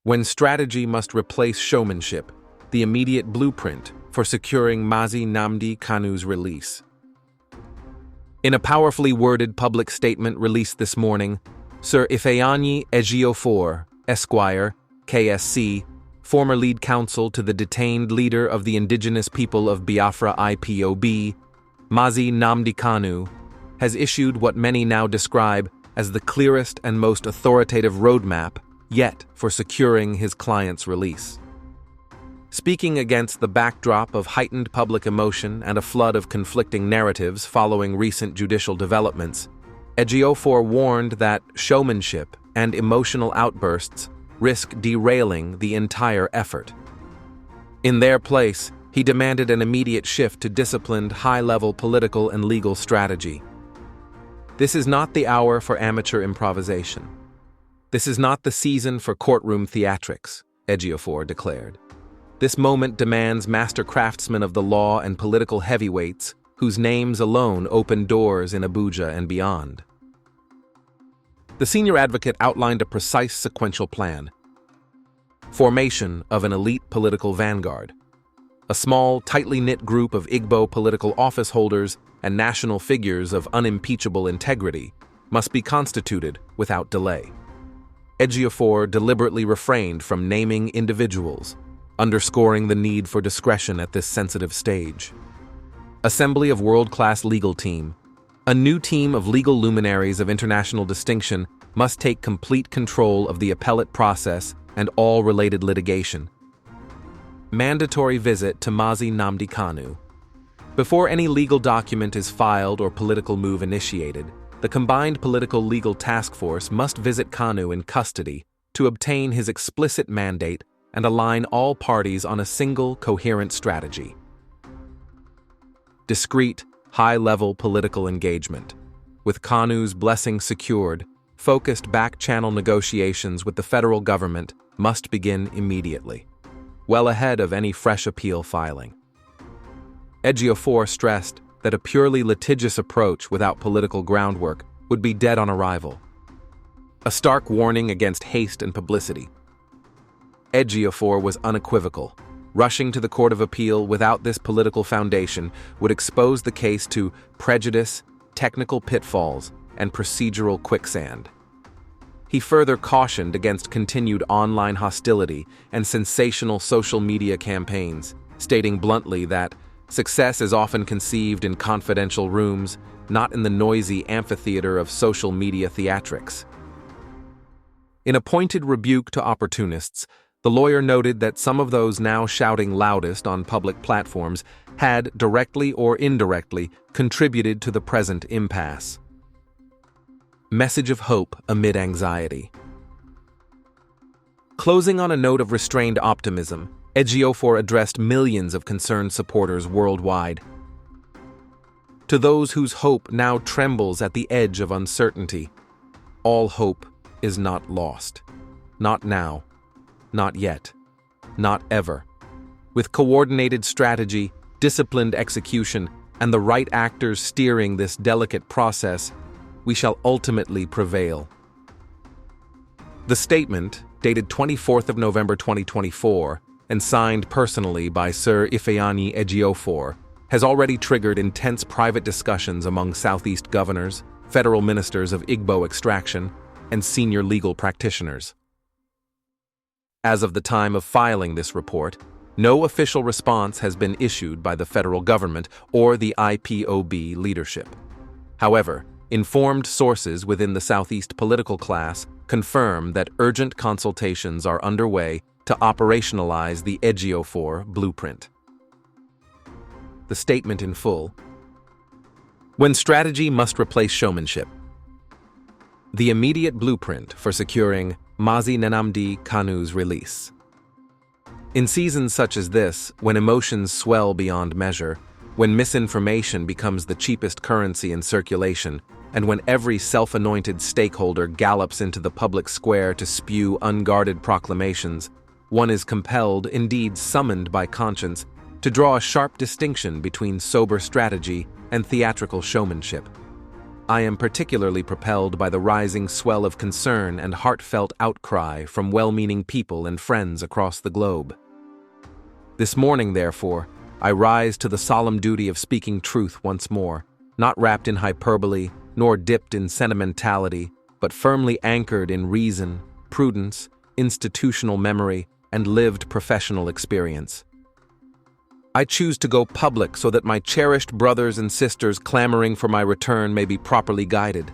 When strategy must replace showmanship, the immediate blueprint for securing Mazi Nnamdi Kanu's release. In a powerfully worded public statement released this morning, Sir Ifeanyi Ejiofor, Esquire, KSC, former lead counsel to the detained leader of the indigenous people of Biafra IPOB, Mazi Nnamdi Kanu, has issued what many now describe as the clearest and most authoritative roadmap yet for securing his client's release. Speaking against the backdrop of heightened public emotion and a flood of conflicting narratives following recent judicial developments, Ejiofor warned that showmanship and emotional outbursts risk derailing the entire effort. In their place, he demanded an immediate shift to disciplined, high-level political and legal strategy. This is not the hour for amateur improvisation. This is not the season for courtroom theatrics, Ejiofor declared. This moment demands master craftsmen of the law and political heavyweights whose names alone open doors in Abuja and beyond. The senior advocate outlined a precise sequential plan. Formation of an elite political vanguard. A small, tightly knit group of Igbo political office holders and national figures of unimpeachable integrity must be constituted without delay. Ejiofor deliberately refrained from naming individuals, underscoring the need for discretion at this sensitive stage. Assembly of world-class legal team. A new team of legal luminaries of international distinction must take complete control of the appellate process and all related litigation. Mandatory visit to Mazi Nnamdi Kanu. Before any legal document is filed or political move initiated, the combined political legal task force must visit Kanu in custody to obtain his explicit mandate and align all parties on a single, coherent strategy. Discreet, high-level political engagement. With Kanu's blessing secured, focused back-channel negotiations with the federal government must begin immediately, well ahead of any fresh appeal filing. Ejiofor stressed that a purely litigious approach without political groundwork would be dead on arrival. A stark warning against haste and publicity. Ejiofor was unequivocal. Rushing to the Court of Appeal without this political foundation would expose the case to prejudice, technical pitfalls, and procedural quicksand. He further cautioned against continued online hostility and sensational social media campaigns, stating bluntly that success is often conceived in confidential rooms, not in the noisy amphitheater of social media theatrics. In a pointed rebuke to opportunists, the lawyer noted that some of those now shouting loudest on public platforms had, directly or indirectly, contributed to the present impasse. Message of hope amid anxiety. Closing on a note of restrained optimism, Ejiofor addressed millions of concerned supporters worldwide. To those whose hope now trembles at the edge of uncertainty, all hope is not lost. Not now. Not yet. Not ever. With coordinated strategy, disciplined execution, and the right actors steering this delicate process, we shall ultimately prevail. The statement, dated 24th of November 2024, and signed personally by Sir Ifeanyi Ejiofor, has already triggered intense private discussions among Southeast governors, federal ministers of Igbo extraction, and senior legal practitioners. As of the time of filing this report, no official response has been issued by the federal government or the IPOB leadership. However, informed sources within the Southeast political class confirm that urgent consultations are underway to operationalize the Ejiofor blueprint. The statement in full. When strategy must replace showmanship. The immediate blueprint for securing Mazi Nnamdi Kanu's release. In seasons such as this, when emotions swell beyond measure, when misinformation becomes the cheapest currency in circulation, and when every self-anointed stakeholder gallops into the public square to spew unguarded proclamations, one is compelled, indeed summoned by conscience, to draw a sharp distinction between sober strategy and theatrical showmanship. I am particularly propelled by the rising swell of concern and heartfelt outcry from well-meaning people and friends across the globe. This morning, therefore, I rise to the solemn duty of speaking truth once more, not wrapped in hyperbole, nor dipped in sentimentality, but firmly anchored in reason, prudence, institutional memory, and lived professional experience. I choose to go public so that my cherished brothers and sisters clamoring for my return may be properly guided.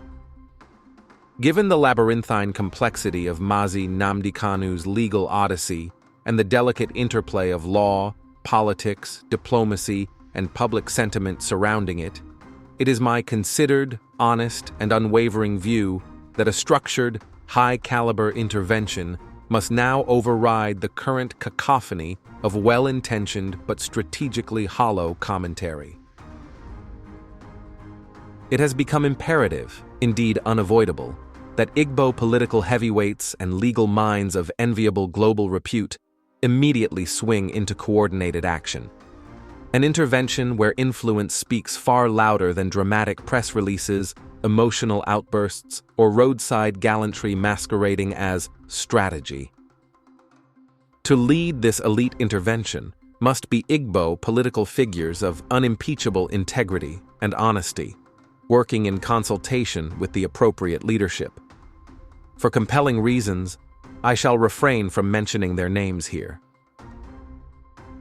Given the labyrinthine complexity of Mazi Nnamdi Kanu's legal odyssey and the delicate interplay of law, politics, diplomacy, and public sentiment surrounding it, it is my considered, honest, and unwavering view that a structured, high-caliber intervention must now override the current cacophony of well-intentioned but strategically hollow commentary. It has become imperative, indeed unavoidable, that Igbo political heavyweights and legal minds of enviable global repute immediately swing into coordinated action. An intervention where influence speaks far louder than dramatic press releases, emotional outbursts, or roadside gallantry masquerading as strategy. To lead this elite intervention must be Igbo political figures of unimpeachable integrity and honesty, working in consultation with the appropriate leadership. For compelling reasons, I shall refrain from mentioning their names here.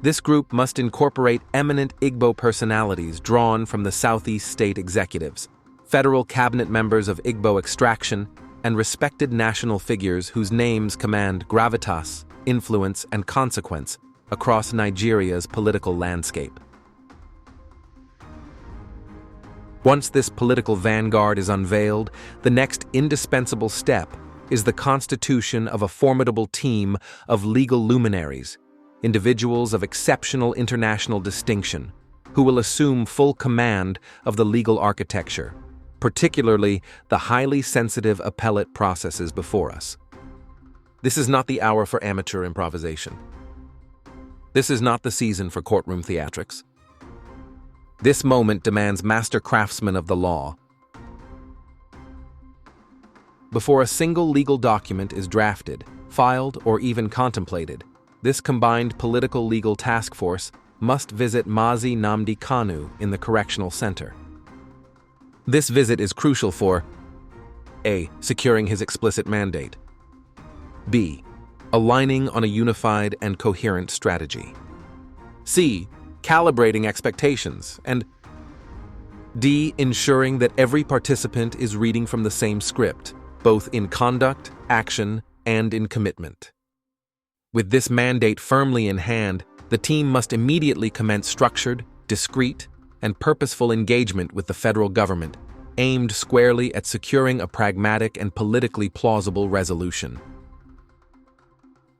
This group must incorporate eminent Igbo personalities drawn from the Southeast state executives, federal cabinet members of Igbo extraction, and respected national figures whose names command gravitas, influence, and consequence across Nigeria's political landscape. Once this political vanguard is unveiled, the next indispensable step is the constitution of a formidable team of legal luminaries, individuals of exceptional international distinction, who will assume full command of the legal architecture, particularly the highly sensitive appellate processes before us. This is not the hour for amateur improvisation. This is not the season for courtroom theatrics. This moment demands master craftsmen of the law. Before a single legal document is drafted, filed, or even contemplated, this combined political legal task force must visit Mazi Nnamdi Kanu in the correctional center. This visit is crucial for A. Securing his explicit mandate. B. Aligning on a unified and coherent strategy. C. Calibrating expectations. And D. Ensuring that every participant is reading from the same script, both in conduct, action, and in commitment. With this mandate firmly in hand, the team must immediately commence structured, discreet, and purposeful engagement with the federal government, aimed squarely at securing a pragmatic and politically plausible resolution.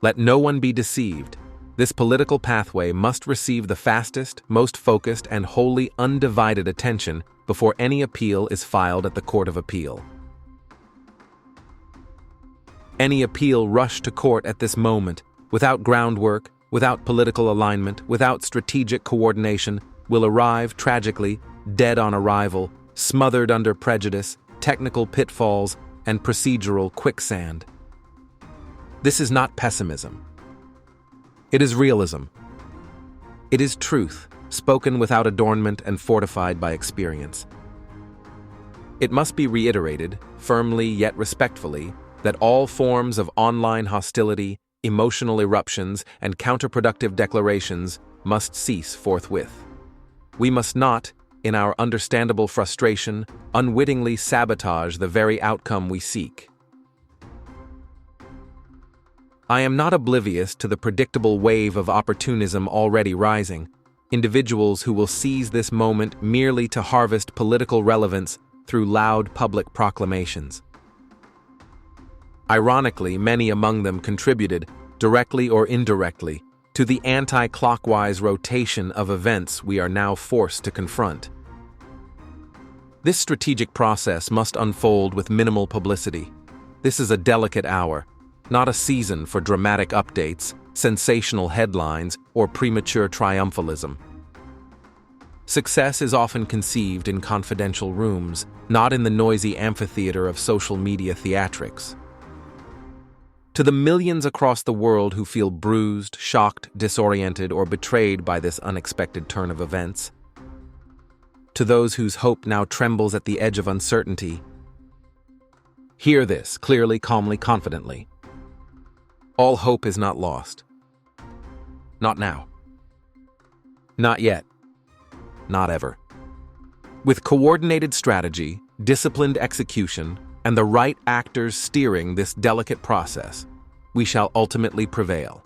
Let no one be deceived. This political pathway must receive the fastest, most focused, and wholly undivided attention before any appeal is filed at the Court of Appeal. Any appeal rushed to court at this moment, without groundwork, without political alignment, without strategic coordination, will arrive tragically, dead on arrival, smothered under prejudice, technical pitfalls, and procedural quicksand. This is not pessimism. It is realism. It is truth, spoken without adornment and fortified by experience. It must be reiterated, firmly yet respectfully, that all forms of online hostility, emotional eruptions, and counterproductive declarations must cease forthwith. We must not, in our understandable frustration, unwittingly sabotage the very outcome we seek. I am not oblivious to the predictable wave of opportunism already rising, individuals who will seize this moment merely to harvest political relevance through loud public proclamations. Ironically, many among them contributed, directly or indirectly, to the anti-clockwise rotation of events we are now forced to confront. This strategic process must unfold with minimal publicity. This is a delicate hour, not a season for dramatic updates, sensational headlines, or premature triumphalism. Success is often conceived in confidential rooms, not in the noisy amphitheater of social media theatrics. To the millions across the world who feel bruised, shocked, disoriented, or betrayed by this unexpected turn of events, to those whose hope now trembles at the edge of uncertainty, hear this clearly, calmly, confidently. All hope is not lost. Not now. Not yet. Not ever. With coordinated strategy, disciplined execution, and the right actors steering this delicate process, we shall ultimately prevail.